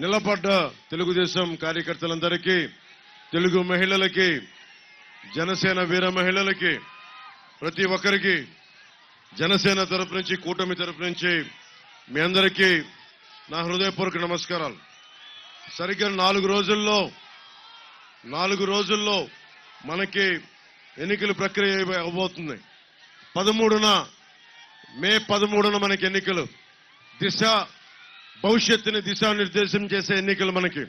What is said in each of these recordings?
నిలబడ్డ తెలుగుదేశం కార్యకర్తలందరికీ, తెలుగు మహిళలకి, జనసేన వీర మహిళలకి, ప్రతి ఒక్కరికి జనసేన తరపు నుంచి, కూటమి తరపు నుంచి మీ అందరికీ నా హృదయపూర్వక నమస్కారాలు. సరిగ్గా 4 రోజుల్లో మనకి ఎన్నికల ప్రక్రియ అవబోతుంది. 13న మే 13న మనకి ఎన్నికలు. భవిష్యత్తుని దిశానిర్దేశం చేసే ఎన్నికలు మనకి.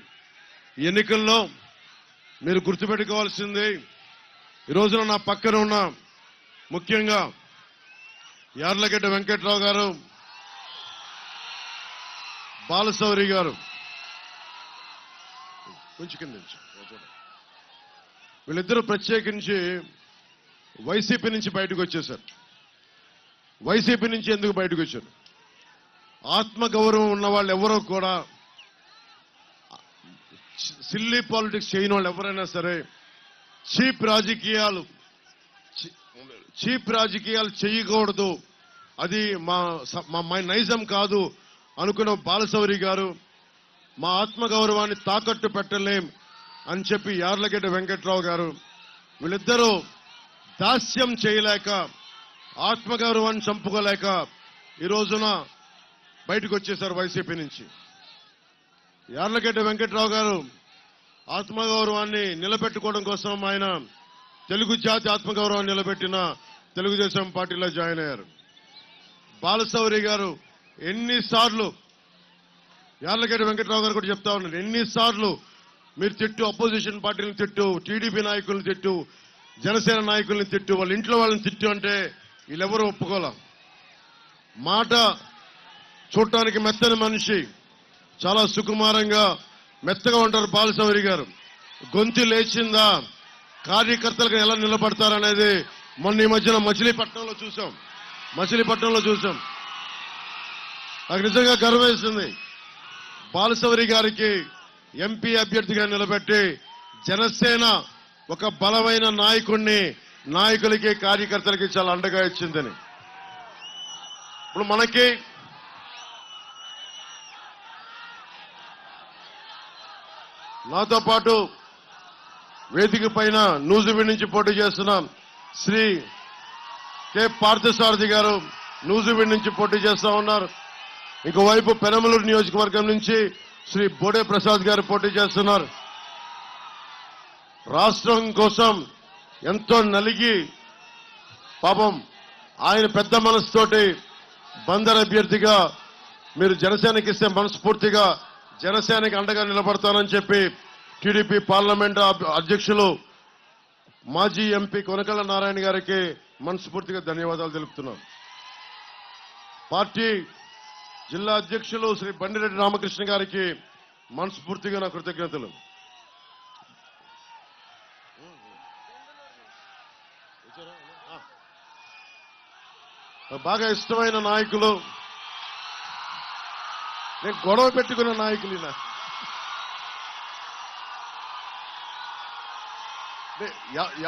ఈ ఎన్నికల్లో మీరు గుర్తుపెట్టుకోవాల్సింది, ఈ రోజున నా పక్కన ఉన్న ముఖ్యంగా యార్లగడ్డ వెంకట్రావు గారు, బాలశౌరి గారు, కొంచెం కింద వీళ్ళిద్దరూ ప్రత్యేకించి వైసీపీ నుంచి బయటకు వచ్చేశారు. వైసీపీ నుంచి ఎందుకు బయటకు వచ్చారు? ఆత్మగౌరవం ఉన్న వాళ్ళు ఎవరో కూడా, సిల్లీ పాలిటిక్స్ చేయని వాళ్ళు ఎవరైనా సరే, చీప్ రాజకీయాలు చేయకూడదు, అది మా నైజం కాదు అనుకున్న బాలశౌరి గారు, మా ఆత్మగౌరవాన్ని తాకట్టు పెట్టలేం అని చెప్పి యార్లగడ్డ వెంకట్రావు గారు, వీళ్ళిద్దరూ దాస్యం చేయలేక, ఆత్మగౌరవాన్ని చంపుకోలేక ఈ రోజున బయటకు వచ్చేశారు వైసీపీ నుంచి. యార్లగడ్డ వెంకట్రావు గారు ఆత్మగౌరవాన్ని నిలబెట్టుకోవడం కోసం ఆయన తెలుగు జాతి ఆత్మగౌరవాన్ని నిలబెట్టిన తెలుగుదేశం పార్టీలో జాయిన్ అయ్యారు. బాలశౌరి గారు ఎన్నిసార్లు, యార్లగడ్డ వెంకట్రావు గారు కూడా చెప్తా ఉన్నారు, ఎన్నిసార్లు మీరు తిట్టు, అపోజిషన్ పార్టీలను తిట్టు, టీడీపీ నాయకులను తిట్టు, జనసేన నాయకులను తిట్టు, వాళ్ళ ఇంట్లో వాళ్ళని తిట్టు అంటే వీళ్ళెవరూ ఒప్పుకోలే. మాట చూడటానికి మెత్తని మనిషి, చాలా సుకుమారంగా మెత్తగా ఉంటారు బాలశౌరి గారు. గొంతు లేచిందా, కార్యకర్తలకు ఎలా నిలబడతారనేది మొన్న ఈ మధ్యన మచిలీపట్నంలో చూసాం. నాకు నిజంగా గర్వేస్తుంది. బాలశౌరి గారికి ఎంపీ అభ్యర్థిగా నిలబెట్టి జనసేన ఒక బలమైన నాయకులకి, కార్యకర్తలకి చాలా అండగా ఇచ్చిందని. ఇప్పుడు మనకి నాతో పాటు వేదిక పైన నూజివీడు నుంచి పోటీ చేస్తున్న శ్రీ కె పార్థసారథి గారు నూజివీడు నుంచి పోటీ చేస్తా ఉన్నారు. ఇంకోవైపు పెనమలూరు నియోజకవర్గం నుంచి శ్రీ బోడే ప్రసాద్ గారు పోటీ చేస్తున్నారు. రాష్ట్రం కోసం ఎంతో నలిగి పాపం ఆయన పెద్ద మనసుతోటి బందర్ అభ్యర్థిగా మీరు జనసేనకి ఇస్తే మనస్ఫూర్తిగా జనసేనకి అండగా నిలబడతానని చెప్పి టీడీపీ పార్లమెంట్ అధ్యక్షులు మాజీ ఎంపీ కొనకళ్ళ నారాయణ గారికి మనస్ఫూర్తిగా ధన్యవాదాలు తెలుపుతున్నాం. పార్టీ జిల్లా అధ్యక్షులు శ్రీ బండిరెడ్డి రామకృష్ణ గారికి మనస్ఫూర్తిగా నా కృతజ్ఞతలు. బాగా ఇష్టమైన నాయకులు, నేను గొడవ పెట్టుకున్న నాయకులు,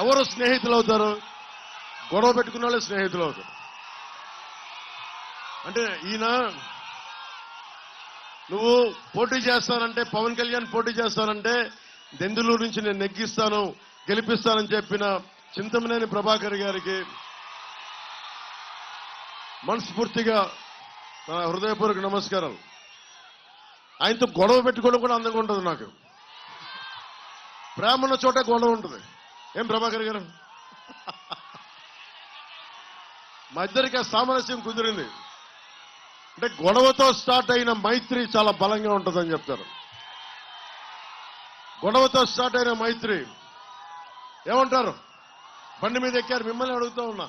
ఎవరు స్నేహితులు అవుతారు? గొడవ పెట్టుకున్న వాళ్ళే స్నేహితులు అవుతారు. అంటే ఈయన, నువ్వు పోటీ చేస్తానంటే, పవన్ కళ్యాణ్ పోటీ చేస్తానంటే దెందులూరు నుంచి నేను నెగ్గిస్తాను, గెలిపిస్తానని చెప్పిన చింతమనేని ప్రభాకర్ గారికి మనస్ఫూర్తిగా నా హృదయపూర్వక నమస్కారాలు. ఆయనతో గొడవ పెట్టుకోవడం కూడా అందంగా ఉంటుంది. నాకు ప్రేమ ఉన్న చోట గొడవ ఉంటుంది. ఏం ప్రభాకర్ గారు, మా ఇద్దరికి సామరస్యం కుదిరింది. అంటే గొడవతో స్టార్ట్ అయిన మైత్రి చాలా బలంగా ఉంటుందని చెప్తారు. గొడవతో స్టార్ట్ అయిన మైత్రి ఏమంటారు? బండి మీద ఎక్కారు, మిమ్మల్ని అడుగుతూ ఉన్నా.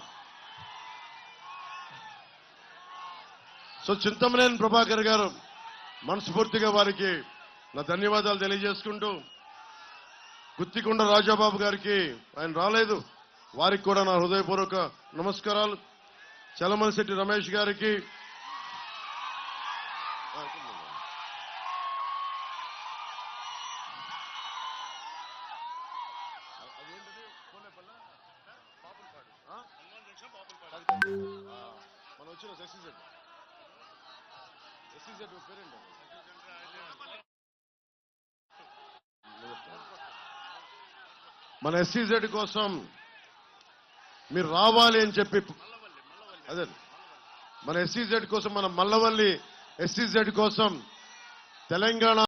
సో చింతమనేని ప్రభాకర్ గారు, మనస్ఫూర్తిగా వారికి నా ధన్యవాదాలు తెలియజేసుకుంటూ, గుత్తికొండ రాజాబాబు గారికి, ఆయన రాలేదు, వారికి కూడా నా హృదయపూర్వక నమస్కారాలు. చలమలశెట్టి రమేష్ గారికి, మనం వచ్చిన ఎస్సీజెడ్ పేరేంటి? మన ఎస్సీజెడ్ కోసం మీరు రావాలి అని చెప్పి అదే మన ఎస్సీజెడ్ కోసం మన మల్లవల్లి ఎస్సీజెడ్ కోసం తెలంగాణ